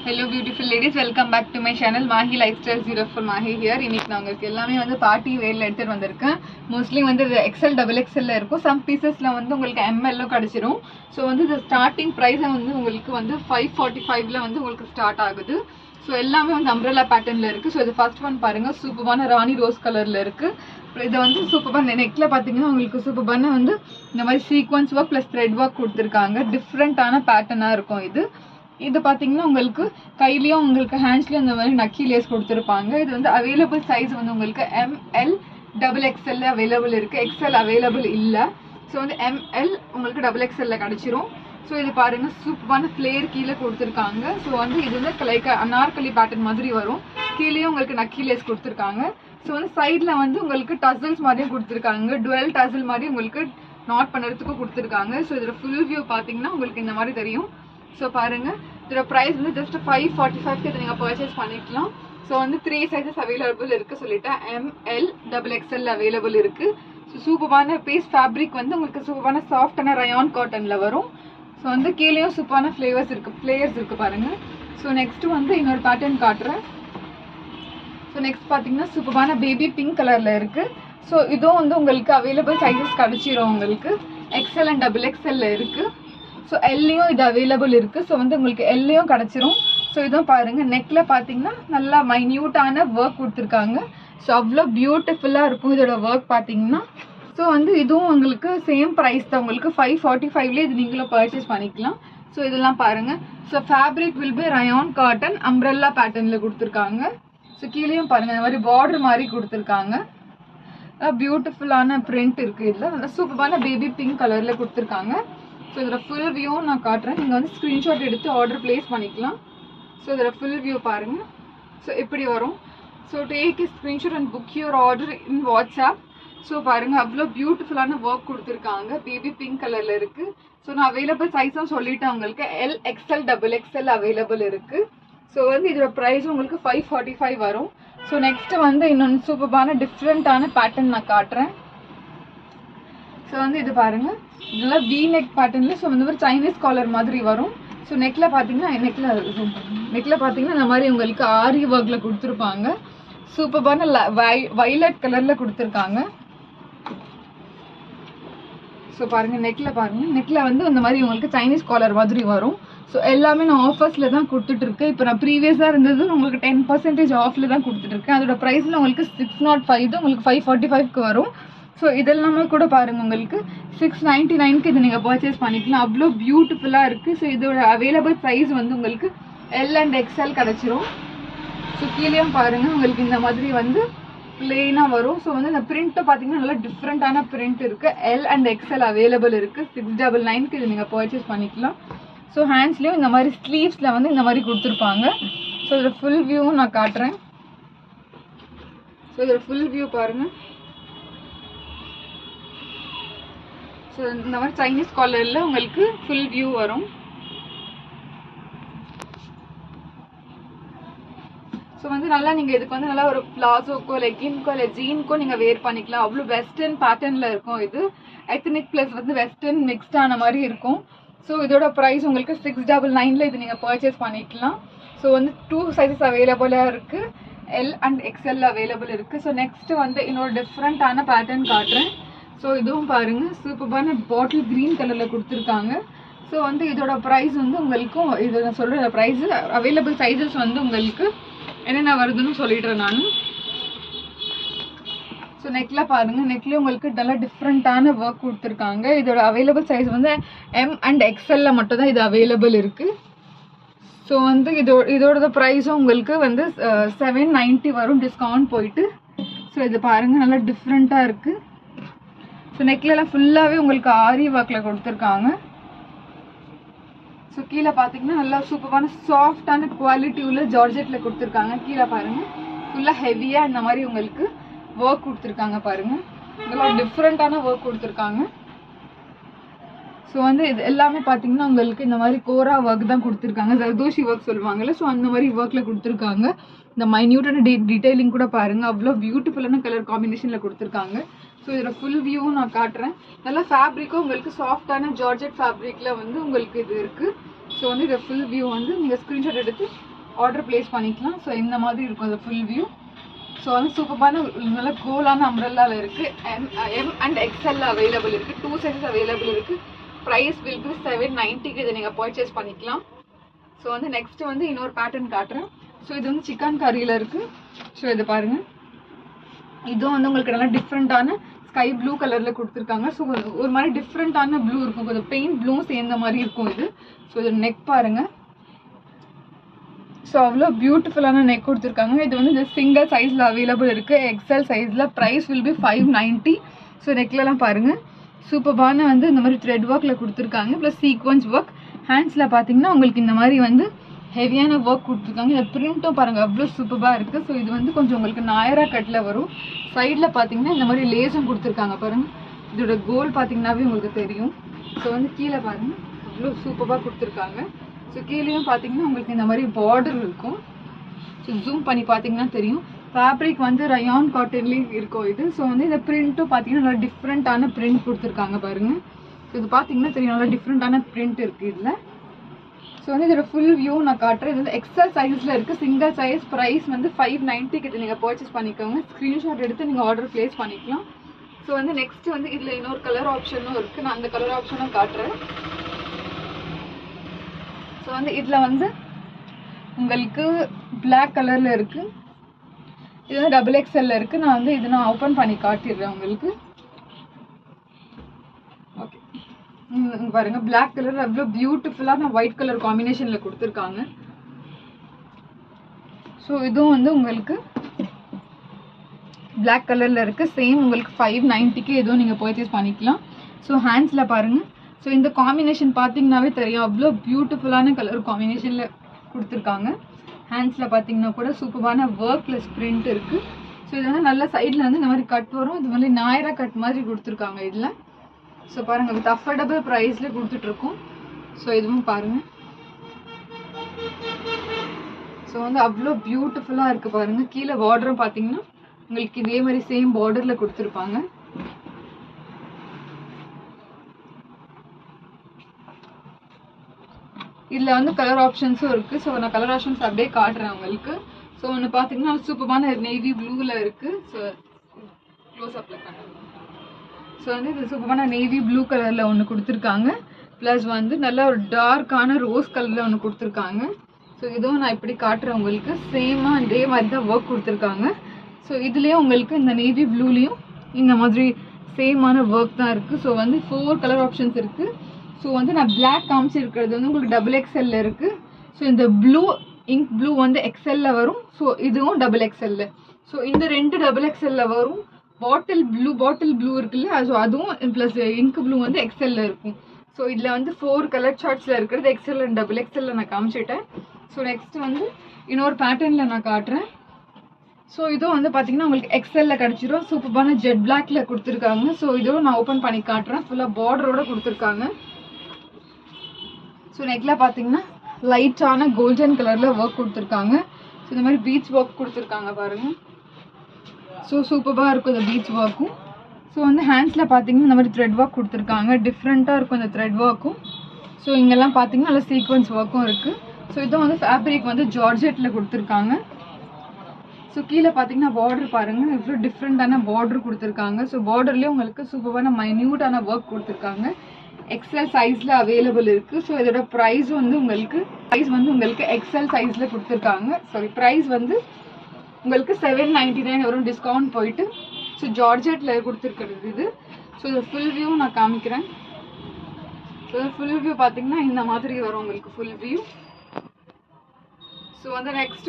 Hello beautiful ladies, welcome back to my channel Mahi Lifestyle 04 Mahi here. இன்னைக்கு நான் உங்களுக்கு எல்லாமே வந்து பார்ட்டி வேர்ல எடுத்துட்டு வந்திருக்கேன். மோஸ்ட்லி வந்து XL double XL ல இருக்கும். some piecesல வந்து உங்களுக்கு ML ல கிடைச்சிரும். சோ வந்து the starting price வந்து உங்களுக்கு வந்து 545 ல வந்து உங்களுக்கு ஸ்டார்ட் ஆகுது. சோ எல்லாமே வந்து umbrella patternல இருக்கு. சோ இது first one பாருங்க, சூப்பரான ராணி ரோஸ் கலர்ல இருக்கு. இது வந்து சூப்பரான நெக்ல பாத்தீங்கன்னா உங்களுக்கு சூப்பரான வந்து இந்த மாதிரி sequence work plus thread work கொடுத்திருக்காங்க. டிஃபரண்டான பேட்டர்னா இருக்கும் இது. இது பாத்தீங்கன்னா உங்களுக்கு கையிலயும் உங்களுக்கு ஹேண்ட்ஸ்லயும் அந்த மாதிரி நக்கி லேஸ் கொடுத்திருப்பாங்க. இது வந்து அவைலபிள் சைஸ் வந்து உங்களுக்கு ML double XL அவைலபிள் இருக்கு. XL அவைலபிள் இல்ல. ஸோ வந்து ML உங்களுக்கு double XL கிடைச்சிரும். ஸோ இது பாருங்க சூப்பரான ஃபிளேர் கீழே கொடுத்துருக்காங்க. ஸோ வந்து இது வந்து லைக் அனார்கலி பேட்டர்ன் மாதிரி வரும். கீழேயும் உங்களுக்கு நக்கி லேஸ் கொடுத்துருக்காங்க. ஸோ வந்து சைட்ல வந்து உங்களுக்கு டசல்ஸ் மாதிரியும் கொடுத்துருக்காங்க. டுவெல் டசல் மாதிரி உங்களுக்கு நாட் பண்ணுறதுக்கும் கொடுத்துருக்காங்க. ஸோ இதோட ஃபுல் வியூ பார்த்தீங்கன்னா உங்களுக்கு இந்த மாதிரி தெரியும். ஸோ பாருங்க இதோட ப்ரைஸ் வந்து ஜஸ்ட் 545 இதை நீங்கள் பர்ச்சேஸ் பண்ணிக்கலாம். ஸோ வந்து 3 சைஸஸ் அவைலபிள் இருக்கு சொல்லிட்டேன். ML double XL அவைலபிள் இருக்கு. ஸோ சூப்பரான பீஸ் ஃபேப்ரிக் வந்து உங்களுக்கு சூப்பரான சாஃப்டான ரயான் காட்டன்ல வரும். ஸோ வந்து கீழேயும் சூப்பரான ஃபிளேவர்ஸ் இருக்கு பாருங்க. ஸோ நெக்ஸ்ட் வந்து இன்னொரு பேட்டர்ன் காட்டுறேன். ஸோ நெக்ஸ்ட் பார்த்தீங்கன்னா சூப்பரான பேபி பிங்க் கலர்ல இருக்கு. ஸோ இதுவும் வந்து உங்களுக்கு அவைலபிள் சைஸஸ் கிடைச்சிரும். உங்களுக்கு XL அண்ட் double XL இருக்கு. ஸோ எல்லையும் இது அவைலபிள் இருக்கு. ஸோ வந்து உங்களுக்கு எல்லையும் கிடைச்சிரும். ஸோ இதுவும் பாருங்க நெக்ல பார்த்தீங்கன்னா நல்லா மைன்யூட்டான ஒர்க் கொடுத்துருக்காங்க. ஸோ அவ்வளோ பியூட்டிஃபுல்லாக இருக்கும் இதோட ஒர்க் பார்த்தீங்கன்னா. ஸோ வந்து இதுவும் உங்களுக்கு சேம் ப்ரைஸ் தான், உங்களுக்கு 545லேயே இது நீங்களும் பர்ச்சேஸ் பண்ணிக்கலாம். ஸோ இதெல்லாம் பாருங்க. So fabric will be rayon cotton umbrella பேட்டர்னில் கொடுத்துருக்காங்க. ஸோ கீழேயும் பாருங்க இந்த மாதிரி பார்டர் மாதிரி கொடுத்துருக்காங்க. பியூட்டிஃபுல்லான பிரிண்ட் இருக்கு. இதில் நல்லா சூப்பரான பேபி பிங்க் கலரில் கொடுத்துருக்காங்க. ஸோ இதோட ஃபுல் வியூவும் நான் காட்டுறேன். நீங்கள் வந்து ஸ்க்ரீன்ஷாட் எடுத்து ஆர்டர் பிளேஸ் பண்ணிக்கலாம். ஸோ இதோட ஃபுல் வியூ பாருங்கள். ஸோ இப்படி வரும். So take E screenshot and book your order in WhatsApp. So பாருங்கள் அவ்வளோ பியூட்டிஃபுல்லான ஒர்க் கொடுத்துருக்காங்க. பேபி பிங்க் கலரில் இருக்குது. ஸோ நான் அவைலபிள் சைஸும் சொல்லிட்டேன் உங்களுக்கு. LXL double XL அவைலபிள் இருக்குது. ஸோ வந்து இதோட ப்ரைஸும் உங்களுக்கு 545 வரும். ஸோ நெக்ஸ்ட்டு வந்து இன்னொன்று சூப்பரான டிஃப்ரெண்ட்டான பேட்டர்ன் நான் காட்டுறேன். ஸோ வந்து இது பாருங்க இதெல்லாம் V நெக் பேட்டர்ன்ல. ஸோ இந்த மாதிரி சைனீஸ் காலர் மாதிரி வரும். ஸோ நெக்ல பார்த்தீங்கன்னா இந்த மாதிரி உங்களுக்கு ஆரி ஒர்க்ல கொடுத்துருப்பாங்க. சூப்பரான வயலட் கலர்ல கொடுத்துருக்காங்க. ஸோ பாருங்க நெக்ல வந்து இந்த மாதிரி உங்களுக்கு சைனீஸ் காலர் மாதிரி வரும். ஸோ எல்லாமே நான் ஆஃபர்ஸ்ல தான் கொடுத்துட்டு இருக்கேன். இப்போ நான் ப்ரீவியஸாக இருந்தது உங்களுக்கு 10% ஆஃப்ல தான் கொடுத்துட்டு இருக்கேன். அதோட ப்ரைஸ்ல உங்களுக்கு 605 தான் உங்களுக்கு 545க்கு வரும். ஸோ இதெல்லாமே கூட பாருங்க உங்களுக்கு 699க்கு இது நீங்கள் பர்ச்சேஸ் பண்ணிக்கலாம். அவ்வளோ பியூட்டிஃபுல்லாக இருக்குது. ஸோ இதோட அவைலபிள் சைஸ் வந்து உங்களுக்கு L அண்ட் XL கிடச்சிரும். ஸோ கீழேயும் பாருங்க உங்களுக்கு இந்த மாதிரி வந்து பிளெயினாக வரும். ஸோ வந்து இந்த பிரிண்ட்டை பார்த்தீங்கன்னா நல்லா டிஃப்ரெண்ட்டான பிரிண்ட் இருக்குது. L அண்ட் XL அவைலபிள் இருக்குது. 699க்கு இது நீங்கள் பர்ச்சேஸ் பண்ணிக்கலாம். ஸோ ஹேண்ட்ஸ்லேயும் இந்த மாதிரி ஸ்லீவ்ஸில் வந்து இந்த மாதிரி கொடுத்துருப்பாங்க. ஸோ இதோட ஃபுல் வியூவும் நான் காட்டுறேன். ஸோ இதோட ஃபுல் வியூ பாருங்கள். ஸோ இந்த மாதிரி சைனீஸ் காலரில் உங்களுக்கு ஃபுல் வியூ வரும். ஸோ வந்து நல்லா நீங்கள் இதுக்கு வந்து நல்லா ஒரு பிளாசோக்கோ லெகின்கோ இல்லை ஜீன்கோ நீங்கள் வேர் பண்ணிக்கலாம். அவ்வளோ வெஸ்டர்ன் பேட்டர்னில் இருக்கும். இது எத்னிக் ப்ளஸ் வந்து வெஸ்டர்ன் மிக்ஸ்டான மாதிரி இருக்கும். ஸோ இதோட ப்ரைஸ் உங்களுக்கு 699ல் இது நீங்கள் பர்ச்சேஸ் பண்ணிக்கலாம். ஸோ வந்து 2 சைஸஸ் அவைலபிளாக இருக்குது. L அண்ட் XL அவைலபிள் இருக்குது. ஸோ நெக்ஸ்ட்டு வந்து இன்னொரு டிஃப்ரெண்ட்டான பேட்டர்ன் காட்டுறேன். ஸோ இதுவும் பாருங்க சூப்பரான பாட்டில் கிரீன் கலர்ல கொடுத்துருக்காங்க. ஸோ வந்து இதோட ப்ரைஸ் வந்து உங்களுக்கும் இது நான் சொல்ற ப்ரைஸ் அவைலபிள் சைஸஸ் வந்து உங்களுக்கு என்னென்ன வருதுன்னு சொல்லிடுறேன் நான். ஸோ நெக்ல பாருங்க நெக்லேயும் உங்களுக்கு நல்லா டிஃப்ரெண்ட்டான ஒர்க் கொடுத்துருக்காங்க. இதோட அவைலபிள் சைஸ் வந்து M அண்ட் XL மட்டும் தான் இது அவைலபிள் இருக்கு. ஸோ வந்து இதோட ப்ரைஸும் உங்களுக்கு வந்து 790 வரும் டிஸ்கவுண்ட் போயிட்டு. ஸோ இது பாருங்க நல்லா டிஃப்ரெண்ட்டாக இருக்கு. ஸோ நெக்லெல்லாம் ஃபுல்லாகவே உங்களுக்கு ஆரி ஒர்க்கில் கொடுத்துருக்காங்க. ஸோ கீழே பார்த்தீங்கன்னா நல்லா சூப்பரான சாஃப்டான குவாலிட்டி உள்ள ஜார்ஜெட்டில் கொடுத்துருக்காங்க. கீழே பாருங்கள் ஃபுல்லாக ஹெவியாக இந்த மாதிரி உங்களுக்கு ஒர்க் கொடுத்துருக்காங்க பாருங்கள். இதெல்லாம் டிஃப்ரெண்ட்டான ஒர்க் கொடுத்துருக்காங்க. ஸோ வந்து இது எல்லாமே பார்த்தீங்கன்னா உங்களுக்கு இந்த மாதிரி கோரா ஒர்க் தான் கொடுத்துருக்காங்க. ஜர்தோஷி ஒர்க் சொல்லுவாங்கல்ல. ஸோ அந்த மாதிரி ஒர்க்கில் கொடுத்துருக்காங்க. இந்த மைன்யூட்டான டீடைலிங் கூட பாருங்கள். அவ்வளோ பியூட்டிஃபுல்லான கலர் காம்பினேஷனில் கொடுத்துருக்காங்க. ஸோ இதில் ஃபுல் வியூவும் நான் காட்டுறேன். நல்லா ஃபேப்ரிக்கும் உங்களுக்கு சாஃப்டான ஜார்ஜெட் ஃபேப்ரிக்கில் வந்து உங்களுக்கு இது இருக்குது. ஸோ வந்து இதை ஃபுல் வியூ வந்து நீங்கள் ஸ்க்ரீன்ஷாட் எடுத்து ஆர்டர் பிளேஸ் பண்ணிக்கலாம். ஸோ இந்த மாதிரி இருக்கும் அந்த ஃபுல் வியூ. ஸோ வந்து சூப்பரான நல்ல கூலான அம்ப்ரெல்லாவில் இருக்குது. எம் அண்ட் எக்ஸ்எல்ல அவைலபிள் இருக்குது. 2 சைஸஸ் அவைலபிள் இருக்குது. ப்ரைஸ் வில் பி 790க்கு இதை நீங்கள் பர்ச்சேஸ் பண்ணிக்கலாம். ஸோ வந்து நெக்ஸ்ட்டு வந்து இன்னொரு பேட்டர்ன் காட்டுறேன். ஸோ இது வந்து சிக்கன் கறியில் இருக்குது. ஸோ இது பாருங்கள், இதுவும் வந்து உங்களுக்கு நல்லா டிஃப்ரெண்ட்டான ஸ்கை ப்ளூ கலரில் கொடுத்துருக்காங்க. ஸோ ஒரு மாதிரி டிஃப்ரெண்ட்டான ப்ளூ இருக்கும், கொஞ்சம் பெயிண்ட் ப்ளூவும் சேர்ந்த மாதிரி இருக்கும் இது. ஸோ இது நெக் பாருங்கள். ஸோ அவ்வளோ பியூட்டிஃபுல்லான நெக் கொடுத்துருக்காங்க. இது வந்து இந்த சிங்கிள் சைஸில் அவைலபிள் இருக்குது, எக்ஸ்எல் சைஸில். Price will be 590. ஸோ நெக்லலாம் பாருங்கள், சூப்பரான வந்து இந்த மாதிரி த்ரெட் ஒர்க்கில் கொடுத்துருக்காங்க, ப்ளஸ் சீக்வன்ஸ் ஒர்க். ஹேண்ட்ஸில் பார்த்தீங்கன்னா உங்களுக்கு இந்த மாதிரி வந்து ஹெவியான ஒர்க் கொடுத்துருக்காங்க. இந்த பிரிண்ட்டும் பாருங்கள் அவ்வளோ சூப்பராக இருக்குது. ஸோ இது வந்து கொஞ்சம் உங்களுக்கு நாயரா கட்டில் வரும். சைடில் பார்த்தீங்கன்னா இந்த மாதிரி லேஸும் கொடுத்துருக்காங்க பாருங்கள். இதோட கோல் பார்த்தீங்கன்னாவே உங்களுக்கு தெரியும். ஸோ வந்து கீழே பாருங்கள் அவ்வளோ சூப்பராக கொடுத்துருக்காங்க. ஸோ கீழேயும் பார்த்தீங்கன்னா உங்களுக்கு இந்த மாதிரி பார்டர் இருக்கும். ஸோ ஜூம் பண்ணி பார்த்தீங்கன்னா தெரியும். ஃபேப்ரிக் வந்து ரயான் காட்டன்லேயும் இருக்கும் இது. ஸோ வந்து இந்த பிரிண்ட்டும் பார்த்தீங்கன்னா நல்லா டிஃப்ரெண்ட்டான பிரிண்ட் கொடுத்துருக்காங்க பாருங்கள். ஸோ இது பார்த்தீங்கன்னா தெரியும், நல்லா டிஃப்ரெண்ட்டான பிரிண்ட் இருக்குது இதில். ஸோ வந்து இதோட ஃபுல் வியூ நான் காட்டுறேன். இது வந்து எக்ஸ்எல் சைஸில் இருக்குது, சிங்கிள் சைஸ். ப்ரைஸ் வந்து 590க்கு இது நீங்கள் பர்ச்சேஸ் பண்ணிக்கோங்க. ஸ்க்ரீன்ஷாட் எடுத்து நீங்கள் ஆர்டர் ப்ளேஸ் பண்ணிக்கலாம். ஸோ வந்து நெக்ஸ்ட் வந்து இதில் இன்னொரு கலர் ஆப்ஷனும் இருக்குது. நான் அந்த கலர் ஆப்ஷனும் காட்டுறேன். ஸோ வந்து இதில் வந்து உங்களுக்கு பிளாக் கலரில் இருக்குது. இது வந்து டபுள் எக்ஸ்எல்ல இருக்குது. நான் வந்து இதை நான் ஓப்பன் பண்ணி காட்டிடுறேன் உங்களுக்கு. ஓகே, பாருங்க பிளாக் கலர் அவ்வளோ பியூட்டிஃபுல்லான ஒயிட் கலர் காம்பினேஷனில் கொடுத்துருக்காங்க. ஸோ இதுவும் வந்து உங்களுக்கு பிளாக் கலரில் இருக்குது. சேம் உங்களுக்கு 590க்கு எதுவும் நீங்கள் பர்ச்சேஸ் பண்ணிக்கலாம். ஸோ ஹேண்ட்ஸில் பாருங்கள். ஸோ இந்த காம்பினேஷன் பார்த்தீங்கன்னாவே தெரியும், அவ்வளோ பியூட்டிஃபுல்லான கலர் காம்பினேஷனில் கொடுத்துருக்காங்க. ஹேண்ட்ஸில் பார்த்தீங்கன்னா கூட சூப்பரான ஒர்க்லெஸ் பிரிண்ட் இருக்குது. ஸோ இது வந்து நல்ல சைடில் வந்து இந்த மாதிரி கட் வரும். இது வந்து நாயரா கட் மாதிரி கொடுத்துருக்காங்க இதில். ஸோ பாருங்கள், வித் அஃபோர்டபுள் ப்ரைஸில் கொடுத்துட்ருக்கோம். ஸோ இதுவும் பாருங்கள். ஸோ வந்து அவ்வளோ பியூட்டிஃபுல்லாக இருக்குது பாருங்கள். கீழே பார்டரும் பார்த்தீங்கன்னா உங்களுக்கு இதே மாதிரி சேம் பார்டரில் கொடுத்துருப்பாங்க. இதில் வந்து கலர் ஆப்ஷன்ஸும் இருக்குது. ஸோ நான் கலர் ஆப்ஷன்ஸ் அப்படியே காட்டுறேன் உங்களுக்கு. ஸோ ஒன்று பார்த்தீங்கன்னா சூப்பரான நேவி ப்ளூவில் இருக்குது. ஸோ க்ளோஸ் அப்பில் காட்டுறேன். ஸோ வந்து இது சூப்பரான நேவி ப்ளூ கலரில் ஒன்று கொடுத்துருக்காங்க. ப்ளஸ் வந்து நல்ல ஒரு டார்க்கான ரோஸ் கலரில் ஒன்று கொடுத்துருக்காங்க. ஸோ இதுவும் நான் இப்படி காட்டுறேன் உங்களுக்கு. சேமாக இதே மாதிரி தான் ஒர்க் கொடுத்துருக்காங்க. ஸோ இதுலேயும் உங்களுக்கு இந்த நேவி ப்ளூலேயும் இந்த மாதிரி சேமான ஒர்க் தான் இருக்குது. ஸோ வந்து 4 கலர் ஆப்ஷன்ஸ் இருக்குது. ஸோ வந்து நான் பிளாக் காமிச்சிருக்கிறது வந்து உங்களுக்கு டபுள் எக்ஸ்எல்ல இருக்குது. ஸோ இந்த ப்ளூ இங்க் ப்ளூ வந்து எக்ஸ்எல்ல வரும். ஸோ இதுவும் டபுள் எக்ஸ்எல்ல. ஸோ இந்த 2 டபுள் எக்ஸ்எல்ல வரும். பாட்டில் ப்ளூ இருக்குல்ல, ஸோ அதுவும் ப்ளஸ் இங்க் ப்ளூ வந்து எக்ஸ்எல்ல இருக்கும். ஸோ இதில் வந்து 4 கலர் சார்ட்ஸில் இருக்கிறது எக்ஸ்எல் அண்ட் டபுள் எக்ஸ்எல்ல நான் காமிச்சிட்டேன். ஸோ நெக்ஸ்ட் வந்து இன்னொரு பேட்டர்னில் நான் காட்டுறேன். ஸோ இதுவும் வந்து பார்த்தீங்கன்னா உங்களுக்கு எக்ஸ்எல்ல கிடச்சிரும். சூப்பரான ஜெட் பிளாக்ல கொடுத்துருக்காங்க. ஸோ இதுவும் நான் ஓப்பன் பண்ணி காட்டுறேன். ஃபுல்லாக பார்டரோட கொடுத்துருக்காங்க. ஸோ நெக்கில் பார்த்தீங்கன்னா லைட்டான கோல்டன் கலரில் ஒர்க் கொடுத்துருக்காங்க. ஸோ இந்த மாதிரி பீச் ஒர்க் கொடுத்துருக்காங்க பாருங்கள். ஸோ சூப்பராக இருக்கும் இந்த பீச் ஒர்க்கும். ஸோ வந்து ஹேண்ட்ஸில் பார்த்தீங்கன்னா இந்த மாதிரி த்ரெட் ஒர்க் கொடுத்துருக்காங்க. டிஃப்ரெண்ட்டாக இருக்கும் இந்த த்ரெட் ஒர்க்கும். ஸோ இங்கெல்லாம் பார்த்தீங்கன்னா நல்ல சீக்வன்ஸ் ஒர்க்கும் இருக்குது. ஸோ இதுவும் வந்து ஃபேப்ரிக் வந்து ஜார்ஜெட்டில் கொடுத்துருக்காங்க. ஸோ கீழே பார்த்தீங்கன்னா பார்டர் பாருங்கள், இவ்வளோ டிஃப்ரெண்ட்டான பார்டர் கொடுத்துருக்காங்க. ஸோ பார்டர்லேயே உங்களுக்கு சூப்பரான மைன்யூட்டான ஒர்க் கொடுத்துருக்காங்க. எக்ஸ்எல் சைஸில் அவைலபிள் இருக்குது. ஸோ இதோட ப்ரைஸ் வந்து உங்களுக்கு எக்ஸ்எல் சைஸில் கொடுத்துருக்காங்க. சாரி, ப்ரைஸ் வந்து உங்களுக்கு 799 வரும் டிஸ்கவுண்ட் போயிட்டு. ஸோ ஜார்ஜெட்டில் கொடுத்துருக்கிறது இது. ஸோ இது ஃபுல் வியூ நான் காமிக்கிறேன். ஸோ ஃபுல் வியூ பார்த்தீங்கன்னா இந்த மாதிரி வரும் உங்களுக்கு ஃபுல் வியூ. ஸோ வந்து நெக்ஸ்ட்